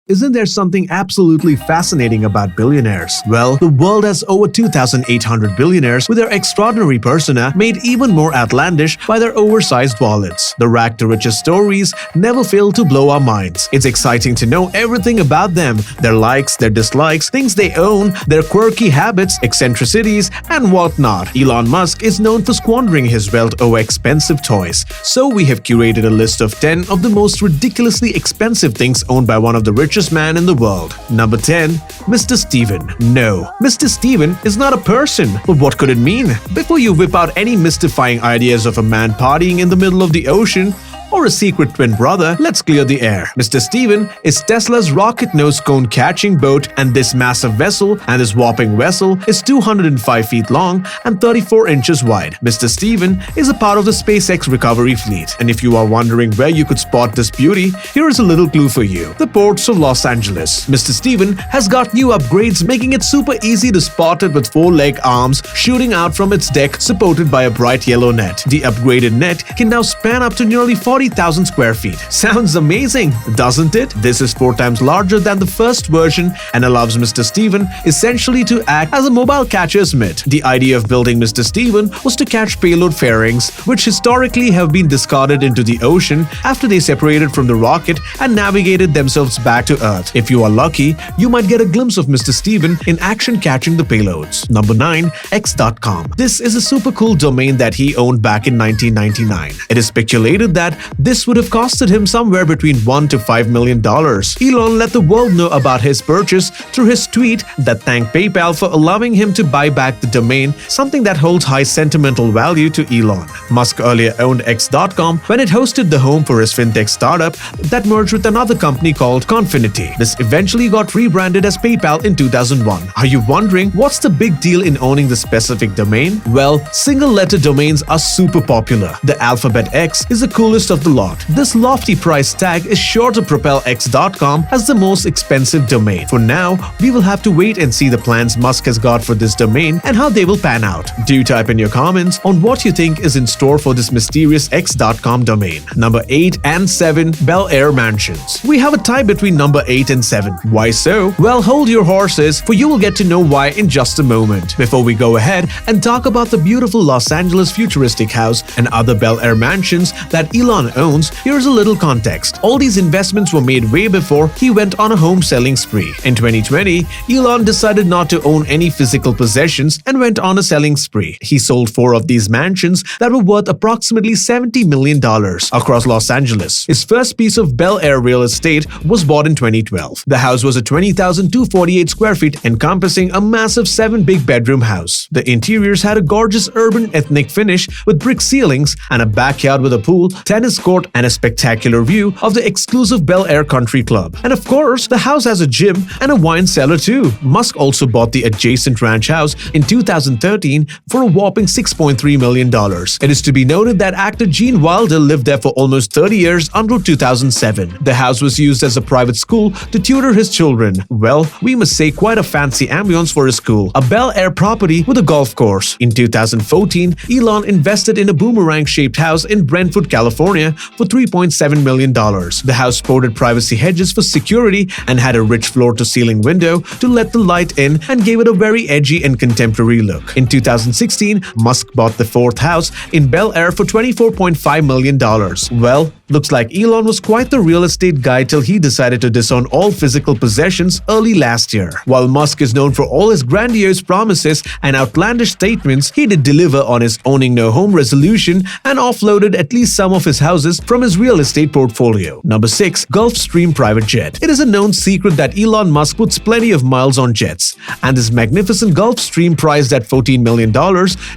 Isn't there something absolutely fascinating about billionaires? Well, the world has over 2,800 billionaires with their extraordinary persona made even more outlandish by their oversized wallets. The rag-to-riches stories never fail to blow our minds. It's exciting to know everything about them, their likes, their dislikes, things they own, their quirky habits, eccentricities, and whatnot. Elon Musk is known for squandering his wealth over expensive toys, so we have curated a list of 10 of the most ridiculously expensive things owned by one of the richest man in the world. Number 10. Mr. Steven. No, Mr. Steven is not a person. But what could it mean? Before you whip out any mystifying ideas of a man partying in the middle of the ocean, or a secret twin brother, let's clear the air. Mr. Steven is Tesla's rocket nose cone catching boat, and this massive vessel and this warping vessel is 205 feet long and 34 inches wide. Mr. Steven is a part of the SpaceX recovery fleet, and if you are wondering where you could spot this beauty, here is a little clue for you. The ports of Los Angeles. Mr. Steven has got new upgrades making it super easy to spot it with 4-leg arms shooting out from its deck supported by a bright yellow net. The upgraded net can now span up to nearly 40,000 square feet. Sounds amazing, doesn't it? This is 4 times larger than the first version and allows Mr. Steven essentially to act as a mobile catcher's mitt. The idea of building Mr. Steven was to catch payload fairings, which historically have been discarded into the ocean after they separated from the rocket and navigated themselves back to Earth. If you are lucky, you might get a glimpse of Mr. Steven in action catching the payloads. Number 9. X.com. This is a super cool domain that he owned back in 1999. It is speculated that this would have costed him somewhere between $1 to $5 million. Elon let the world know about his purchase through his tweet that thanked PayPal for allowing him to buy back the domain, something that holds high sentimental value to Elon. Musk earlier owned X.com when it hosted the home for his fintech startup that merged with another company called Confinity. This eventually got rebranded as PayPal in 2001. Are you wondering what's the big deal in owning the specific domain? Well, single-letter domains are super popular. The alphabet X is the coolest of the lot. This lofty price tag is sure to propel X.com as the most expensive domain. For now, we will have to wait and see the plans Musk has got for this domain and how they will pan out. Do type in your comments on what you think is in store for this mysterious X.com domain. Number 8 and 7. Bel Air Mansions. We have a tie between number 8 and 7. Why so? Well, hold your horses, for you will get to know why in just a moment. Before we go ahead and talk about the beautiful Los Angeles futuristic house and other Bel Air mansions that Elon owns, here's a little context. All these investments were made way before he went on a home selling spree. In 2020, Elon decided not to own any physical possessions and went on a selling spree. He sold 4 of these mansions that were worth approximately $70 million across Los Angeles. His first piece of Bel Air real estate was bought in 2012. The house was a 20,248 square feet encompassing a massive 7 big bedroom house. The interiors had a gorgeous urban ethnic finish with brick ceilings and a backyard with a pool, tennis court, and a spectacular view of the exclusive Bel Air Country Club. And of course, the house has a gym and a wine cellar too. Musk also bought the adjacent ranch house in 2013 for a whopping $6.3 million. It is to be noted that actor Gene Wilder lived there for almost 30 years until 2007. The house was used as a private school to tutor his children. Well, we must say quite a fancy ambience for a school. A Bel Air property with a golf course. In 2014, Elon invested in a boomerang-shaped house in Brentwood, California for $3.7 million. The house sported privacy hedges for security and had a rich floor-to-ceiling window to let the light in and gave it a very edgy and contemporary look. In 2016, Musk bought the 4th house in Bel Air for $24.5 million. Well, looks like Elon was quite the real estate guy till he decided to disown all physical possessions early last year. While Musk is known for all his grandiose promises and outlandish statements, he did deliver on his owning no home resolution and offloaded at least some of his houses from his real estate portfolio. Number 6. Gulfstream private jet. It is a known secret that Elon Musk puts plenty of miles on jets, and this magnificent Gulfstream priced at $14 million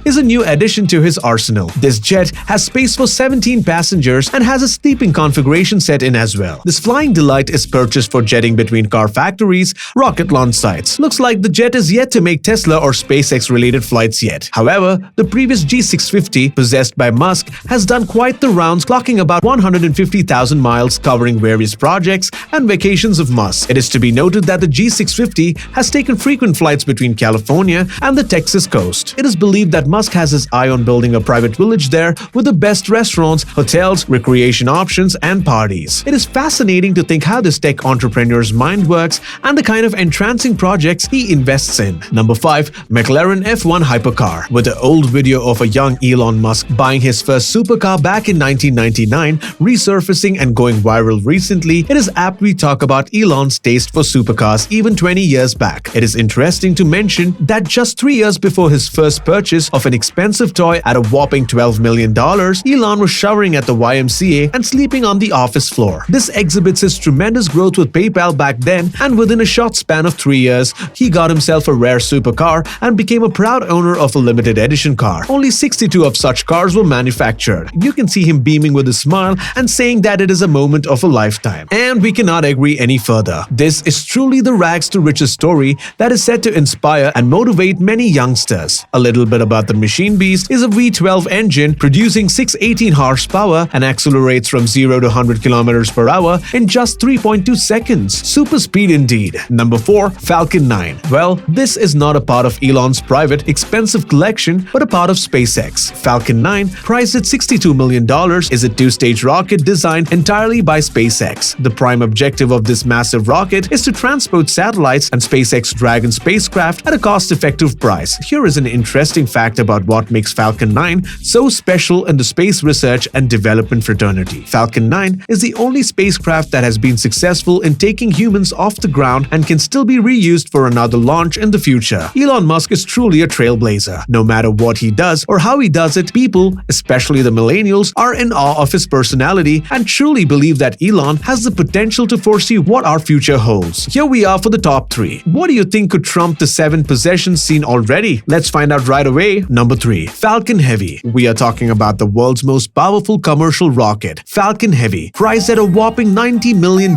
is a new addition to his arsenal. This jet has space for 17 passengers and has a sleeping configuration set in as well. This flying delight is purchased for jetting between car factories, rocket launch sites. Looks like the jet is yet to make Tesla or SpaceX related flights yet. However, the previous G650 possessed by Musk has done quite the rounds, clocking about 150,000 miles, covering various projects and vacations of Musk. It is to be noted that the G650 has taken frequent flights between California and the Texas coast. It is believed that Musk has his eye on building a private village there with the best restaurants, hotels, recreation options, and parties. It is fascinating to think how this tech entrepreneur's mind works and the kind of entrancing projects he invests in. Number 5. McLaren F1 hypercar. With the old video of a young Elon Musk buying his first supercar back in 1999 resurfacing and going viral recently, it is apt we talk about Elon's taste for supercars even 20 years back. It is interesting to mention that just 3 years before his first purchase of an expensive toy at a whopping $12 million, Elon was showering at the YMCA and sleeping on the office floor. This exhibits his tremendous growth with PayPal back then, and within a short span of 3 years, he got himself a rare supercar and became a proud owner of a limited edition car. Only 62 of such cars were manufactured. You can see him beaming with a smile and saying that it is a moment of a lifetime. And we cannot agree any further. This is truly the rags to riches story that is set to inspire and motivate many youngsters. A little bit about the machine beast is a V12 engine producing 618 horsepower and accelerates from 0 to 100 km per hour in just 3.2 seconds. Super speed indeed. Number 4. Falcon 9. Well, this is not a part of Elon's private, expensive collection, but a part of SpaceX. Falcon 9, priced at $62 million, is a two-stage rocket designed entirely by SpaceX. The prime objective of this massive rocket is to transport satellites and SpaceX Dragon spacecraft at a cost-effective price. Here is an interesting fact about what makes Falcon 9 so special in the space research and development fraternity. Falcon 9 is the only spacecraft that has been successful in taking humans off the ground and can still be reused for another launch in the future. Elon Musk is truly a trailblazer. No matter what he does or how he does it, people, especially the millennials, are in awe of his personality and truly believe that Elon has the potential to foresee what our future holds. Here we are for the top 3. What do you think could trump the 7 possessions seen already? Let's find out right away. Number 3. Falcon Heavy. We are talking about the world's most powerful commercial rocket. Falcon Heavy, priced at a whopping $90 million,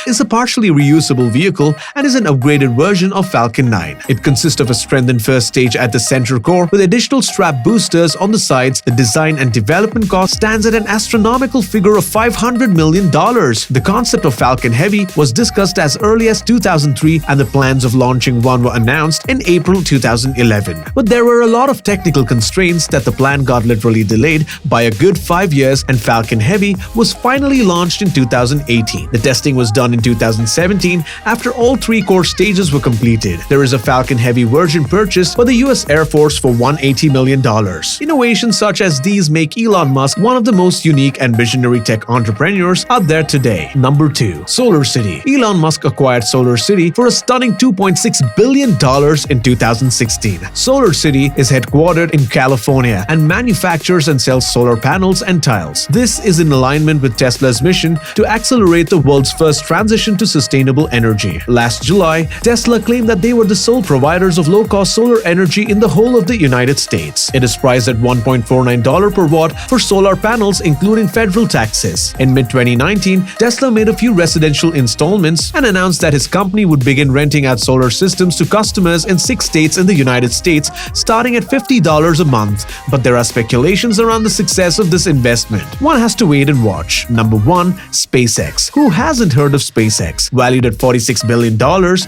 is a partially reusable vehicle and is an upgraded version of Falcon 9. It consists of a strengthened first stage at the center core with additional strap boosters on the sides. The design and development cost stands at an astronomical figure of $500 million. The concept of Falcon Heavy was discussed as early as 2003 and the plans of launching one were announced in April 2011. But there were a lot of technical constraints that the plan got literally delayed by a good 5 years, and Falcon Heavy was finally launched in 2018. The testing was done in 2017 after all 3 core stages were completed. There is a Falcon Heavy version purchased by the US Air Force for $180 million. Innovations such as these make Elon Musk one of the most unique and visionary tech entrepreneurs out there today. Number 2. Solarcity. Elon Musk acquired Solarcity for a stunning $2.6 billion in 2016. Solarcity is headquartered in California and manufactures and sells solar panels and tiles. This is in alignment with Tesla's mission to accelerate the world's first transition to sustainable energy. Last July, Tesla claimed that they were the sole providers of low-cost solar energy in the whole of the United States. It is priced at $1.49 per watt for solar panels, including federal taxes. In mid-2019, Tesla made a few residential installments and announced that his company would begin renting out solar systems to customers in 6 states in the United States, starting at $50 a month. But there are speculations around the success of this investment. One has to wait and watch. Number 1. SpaceX. Who hasn't heard of SpaceX? Valued at $46 billion,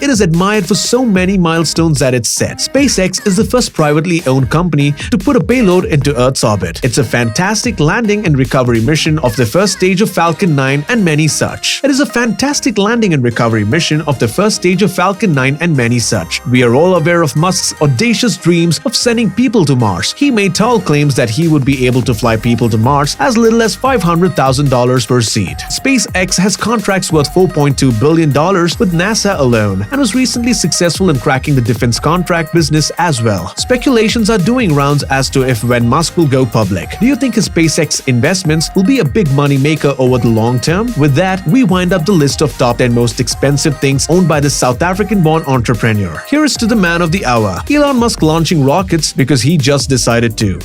it is admired for so many milestones that it's set. SpaceX is the first privately owned company to put a payload into Earth's orbit. It's a fantastic landing and recovery mission of the first stage of Falcon 9 and many such. It is a fantastic landing and recovery mission of the first stage of Falcon 9 and many such. We are all aware of Musk's audacious dreams of sending people to Mars. He made tall claims that he would be able to fly people to Mars as little as $500,000 per seat. SpaceX has contracts worth $4.2 billion with NASA alone and was recently successful in cracking the defense contract business as well. Speculations are doing rounds as to if when Musk will go public. Do you think his SpaceX investments will be a big money maker over the long term? With that, we wind up the list of top 10 most expensive things owned by the South African-born entrepreneur. Here is to the man of the hour, Elon Musk launching rockets because he just decided to.